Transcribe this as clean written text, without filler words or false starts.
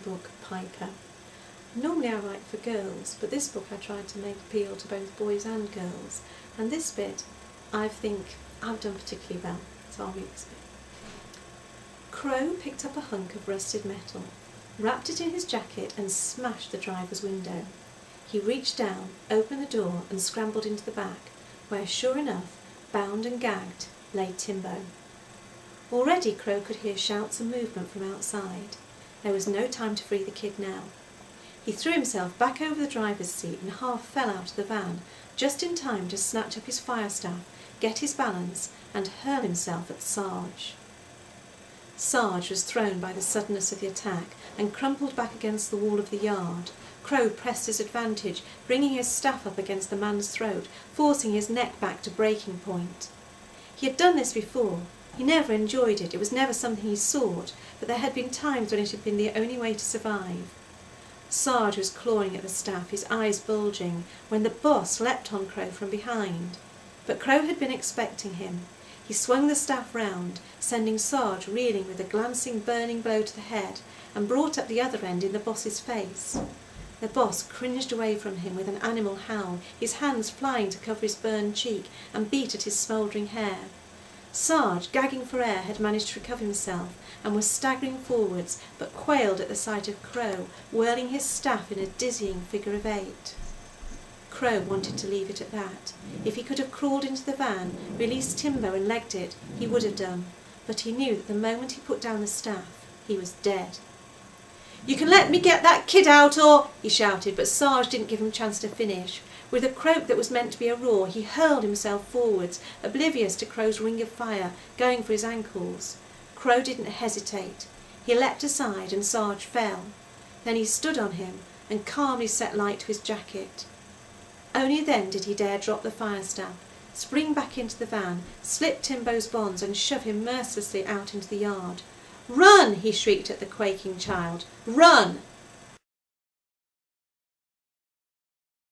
book, Piper. Normally I write for girls, but this book I tried to make appeal to both boys and girls, and this bit I think I've done particularly well, so I'll read this bit. Crow picked up a hunk of rusted metal, wrapped it in his jacket and smashed the driver's window. He reached down, opened the door and scrambled into the back, where sure enough, bound and gagged, lay Timbo. Already Crow could hear shouts and movement from outside. There was no time to free the kid now. He threw himself back over the driver's seat and half fell out of the van, just in time to snatch up his fire staff, get his balance and hurl himself at Sarge. Sarge was thrown by the suddenness of the attack and crumpled back against the wall of the yard. Crow pressed his advantage, bringing his staff up against the man's throat, forcing his neck back to breaking point. He had done this before. He never enjoyed it, it was never something he sought, but there had been times when it had been the only way to survive. Sarge was clawing at the staff, his eyes bulging, when the boss leapt on Crow from behind. But Crow had been expecting him. He swung the staff round, sending Sarge reeling with a glancing burning blow to the head, and brought up the other end in the boss's face. The boss cringed away from him with an animal howl, his hands flying to cover his burned cheek, and beat at his smouldering hair. Sarge, gagging for air, had managed to recover himself, and was staggering forwards, but quailed at the sight of Crow, whirling his staff in a dizzying figure of 8. Crow wanted to leave it at that. If he could have crawled into the van, released Timbo and legged it, he would have done, but he knew that the moment he put down the staff, he was dead. "You can let me get that kid out or—" he shouted, but Sarge didn't give him a chance to finish. With a croak that was meant to be a roar, he hurled himself forwards, oblivious to Crow's ring of fire, going for his ankles. Crow didn't hesitate. He leapt aside and Sarge fell. Then he stood on him and calmly set light to his jacket. Only then did he dare drop the fire staff, spring back into the van, slip Timbo's bonds and shove him mercilessly out into the yard. "Run!" he shrieked at the quaking child. "Run!"